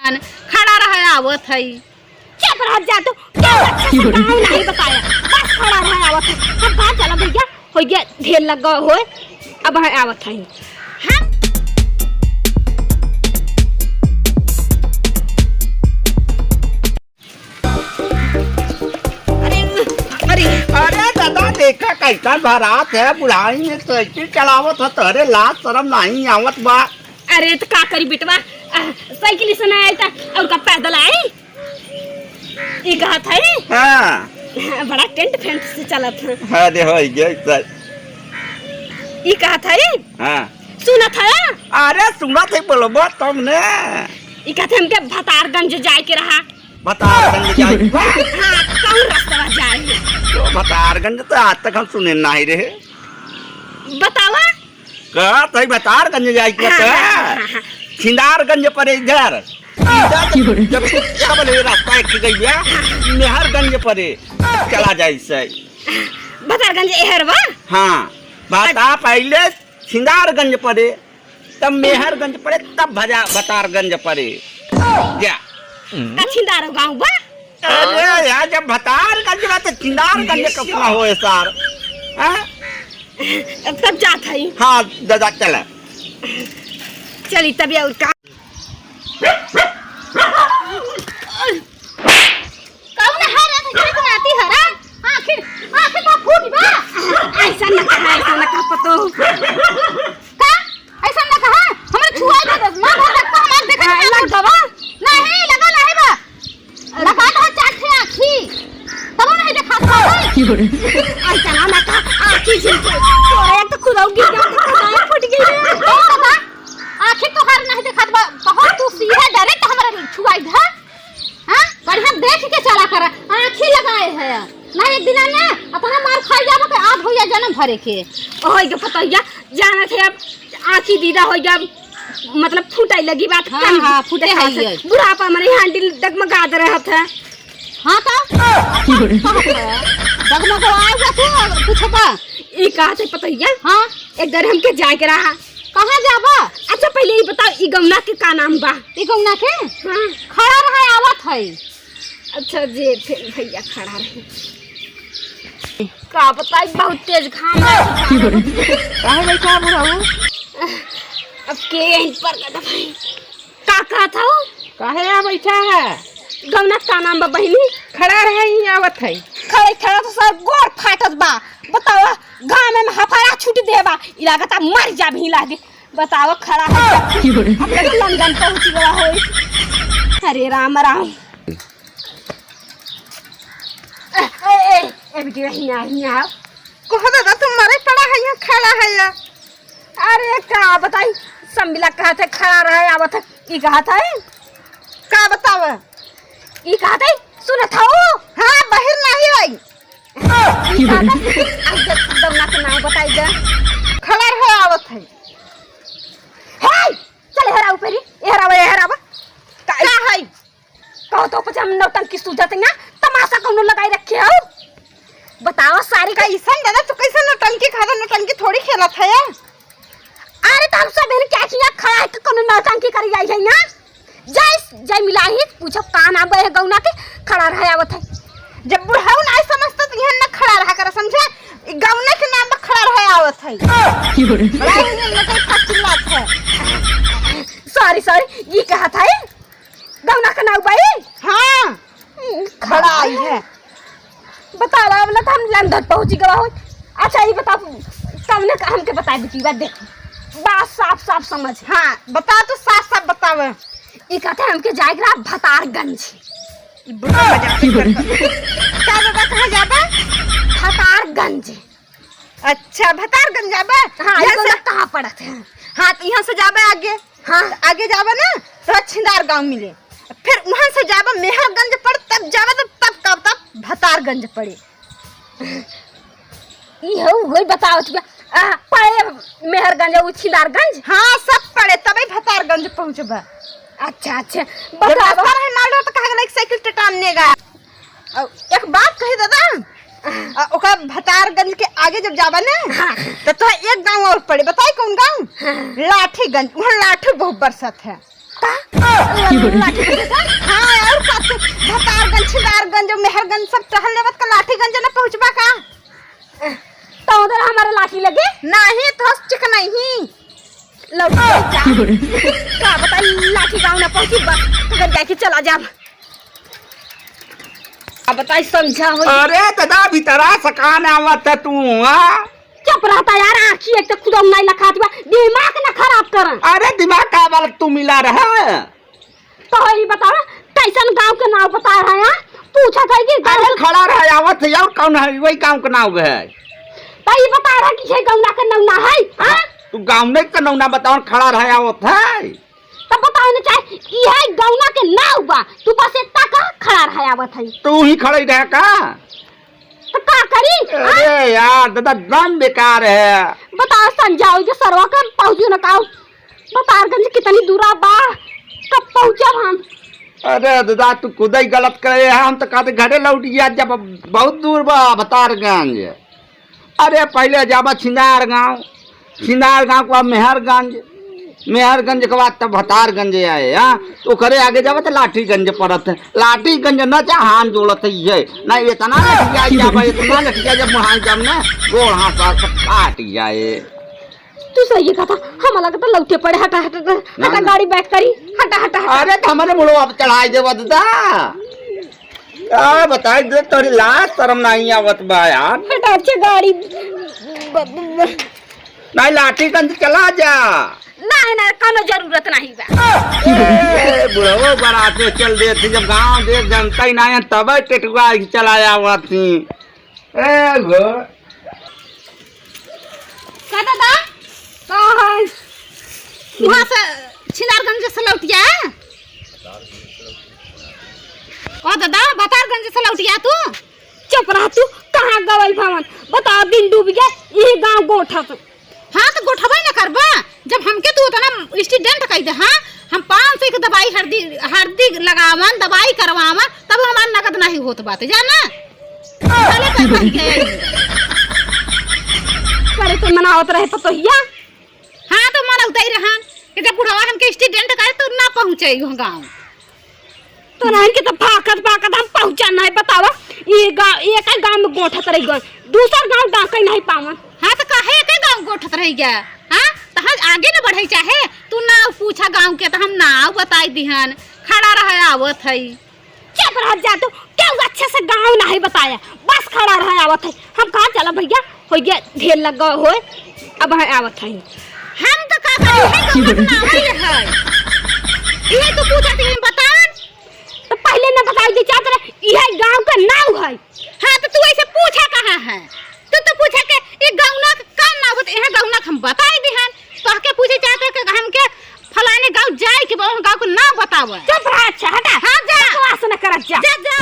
खड़ा रहा आवत है। चुप रह जा तू, नहीं बताया बस खड़ा रहा आवत है। हम कहाँ चला भैया हो गया ढेर लगा हो अब आवत है। हाँ अरे दादा देखा कैसा बारात है बुढ़ाई में साइकिल चलावत है तोरे लाज शरम नहीं आवत बा। अरे तो का करी बिटवा साइकिल से ना आया और का पैदल आई ये कहा था हाँ बड़ा टेंट फेंट से चला था। अरे हो गया सर ये कहा था हाँ सुना था। अरे सुना थे बोलो तुमने ये कहते हमके भतारगंज जाए के रहा। भतारगंज जाए हाँ कौन रास्ता जाए तो भतारगंज तो आज तक हम सुने नहीं रहे। बतावा कहा तो भतारगंज जाए के छिंदारगंज पर इधर जब क्या बोले रास्ता एक गई मेहरगंज पर चला जाए से भतारगंज एहरवा। हाँ बता पहले छिंदारगंज पड़े तब मेहरगंज पड़े तब भतारगंज पड़े क्या छिंदारो गाँव बा। अरे यार जब भतारगंज बा तो छिंदारगंज कपड़ा हो सार तब जात है। हाँ दादा चला चली तभी और का कौन है रे तेरे को आती है रे आखिर आखिर तो फूट बा। ऐसा न कहा पतो का ऐसा न कहा हमरे छुआ दे दस मां घर तक हमार देखा लग गवा नहीं लगा नहीं बा लगा तो चाटे आखी तब नहीं देखा पावे ऐसा ना का आखी झिल तोरे एक तो खुदाऊगी क्या तो फट गई रे बाबा आखिर तो हर नहीं देखा बा कहो तू सीधे डायरेक्ट हमरा छुआई धा। हां बढ़िया देख के चला कर आखी लगाए है ना एक दिन ना अपना मार खाई जाबो के आज होया जन्म भरे के ओए के पतैया जाना थे अब आखी दीदा हो जा मतलब फूटाई लगी बात। हां फूटे है बुढ़ापा मरे हैंडल डगमगा दे रहा था। हां तो डगमगा आया तू कुछ का ई कहा थे पतैया। हां एक घर हमके जाए के रहा कहाँ जाबा। अच्छा पहले ये बताओ ई गौना के का नाम बा। ई गौना के हां खड़ा रहा आवत है। अच्छा जी फिर भैया खड़ा रहे का बताई बहुत तेज घाम है काहे बैठा बुढ़ाऊ अब के यहीं पर गदा भाई का कहा था काहे आ बैठा है गौना का नाम बा बहिनी। खड़ा रहे ही आवत है खड़ा तो सब गोर फाटत बा। बताओ गांव में हफारा छूट देबा ई लागता मर जा भी लागे। बताओ खड़ा है अपने लंदन पहुंच गया हो। अरे राम राम ए बेटी नहीं आओ कहो दादा तुम मारे पड़ा है यहाँ खड़ा है या। अरे का बताई संबिला कहा थे खड़ा रहे आवत ई कहा था का बताव ई कहा था सुन था हाँ बाहर नहीं आई दमना के नाम बताई दे खड़ा रहे आवत है। हे चल हेरा ऊपर हेरावा का है कहो तो पछम नौटंकी सूझत ना तमाशा कौन लगाई रखे हो। बताओ सारी का ईसन दादा तू कैसे नौटंकी खाता नौटंकी थोड़ी खेलत है। अरे तो हम सब बहन क्या किया खड़ा है तो कौन नौटंकी करी जाई है ना जय मिलाही पूछो का नाम बे गौना के खड़ा रहे आवत है। जब बुढ़ाऊ नहीं समझता तो यहाँ न खड़ा रहा कर समझे गौना के नाम पर खड़ा रहे आवत है। सॉरी ये कहा था गौना का नाम भाई। हाँ खड़ा आई है बता रहा बोला हम लंदन पहुंच गया हो। अच्छा ये बता तुमने का हमके बता बेटी बात देख बात साफ समझ। हाँ बता तो साफ बताव ये कहते हमके जाएगा भतारगंज। क्या बाबा कहाँ जाबा भतारगंज। अच्छा भतारगंज जाबा। हाँ यहाँ से कहाँ पड़त है। हाँ तो यहाँ से जाबा आगे। हाँ आगे जाबा ना तो छिंदार गांव मिले फिर वहाँ से जाबा मेहरगंज पड़ तब जाबा तो तब भतारगंज पड़े। ये वही बताओ पड़े मेहरगंज और छिंदारगंज। हाँ सब पड़े तभी भतारगंज पहुँचबा। अच्छा बताओ नालो तो कहा एक साइकिल टटानेगा। एक बात कही दादा ओका भतारगंज के आगे जब जाबा ना तो एक गांव और पड़े बताई कौन गांव। लाठीगंज वहाँ लाठी बहुत बरसत है का लाठी गंज का हां और का भतारगंज छिदारगंज मेहरगंज सब टहल लेवत का लाठीगंज ना पहुंचबा का तो उधर हमारे लाठी लगे नहीं तो चिक नहीं लौट का बता लाठी गांव ना पहुंची बस तो जाके चला जा अब बताई समझा हो अरे दादा भीतरा सकान आवत है तू हां चुप रहता यार आखी एक तो खुदा नहीं लखात बा दिमाग ना खराब कर। अरे दिमाग का वाला तू मिला रहा है तो ये बता कैसन गांव के नाम बता रहा है पूछा था कि अरे खड़ा रहा आवत है और कौन है वही गांव का नाम है तो ये बता रहा कि ये गौना का नौना है हां तू गांव में का नौना बताओ खड़ा रहा आवत है तब बताओ ना चाहे ये गौना के नाव बा तू पास इतना का खड़ा रहा आवत है तू ही खड़े रह का तो का करी अरे यार दादा दम बेकार है बताओ समझाओ जो सरवा का पहुंचू ना काओ बतारगंज कितनी दूरा बा कब पहुंचब हम अरे दादा तू खुद ही गलत करे है हम तो कहते घरे लौट गया जब बहुत दूर बा बतारगंज अरे पहले जाबा छिंदार गांव को मेहरगंज मेहरगंज के बाद तब भतारगंज आए हाँ तो करे आगे जाबा तो लाठीगंज पड़त है लाठीगंज न हाथ जोड़त है ना इतना लठिया जाबा इतना लठिया जब मुहाई जब ना गोड़ हाथ काट जाए तू सही कहा हम लगा तो लौटे पड़े हटा हटा हटा गाड़ी बैक करी हटा हटा अरे हमारे मुड़ो अब चढ़ाई दे दादा क्या बताए दे तोरी लाश शर्म नहीं आवत बा यार हटा अच्छे गाड़ी नहीं लाठीगंज चला जा नहीं कोनो जरूरत नहीं बा बुढ़ो बराते चल देते जब गांव देख जनता ही नहीं तब टेटुआ चलाया हुआ थी का दादा कहाँ है वहाँ से छिनारगंज से लौटिया ओ दादा बतारगंज से लौटिया तू चुप रहा तू कहाँ गवल भवन बता दिन डूब गया ये गांव गोठा तो हाँ तो गोठबा न करबा जब हमके तू उतना स्टूडेंट कह दे हाँ हम 500 की दवाई हरदी लगावन दवाई करवावन तब हमार नगद नहीं होत बात जाना चले कर गए करे तो मनावत रहे पतोहिया हाँ तो मना उताई रहन कि जब बुढ़वा हमके स्टूडेंट करे तो ना पहुंचे गांव तो नहीं के तो फाकत हम पहुंचा नहीं बतावा ये गांव में गोठत रही गन दूसर गांव डाके नहीं पावन हाँ तो काहे एक गांव गोठत रही गया हाँ तो हम आगे न बढ़े चाहे तू नाव पूछा गांव के तो हम नाव बताई दिहन खड़ा रहे आवत है चुप रह जा तू क्यों अच्छे से गांव नहीं बताया बस खड़ा रहे आवत है हम कहाँ चला भैया हो गया ढेर लगा हो अब आवत है हम तो का करी है गांव ना है ये तो पूछा थी बतावन तो पहले न बताई दे चाहत रहे ये गांव का नाव है हाँ तो तू ऐसे पूछा कहाँ है तो पूछा के ये गौना का नाम बता यहां गौना हम बताई दिहन तो के पूछे चाहते कि हम के फलाने गांव जाए के गांव को नाम बतावे चुप रह अच्छा हटा हां जा वासना कर जा जा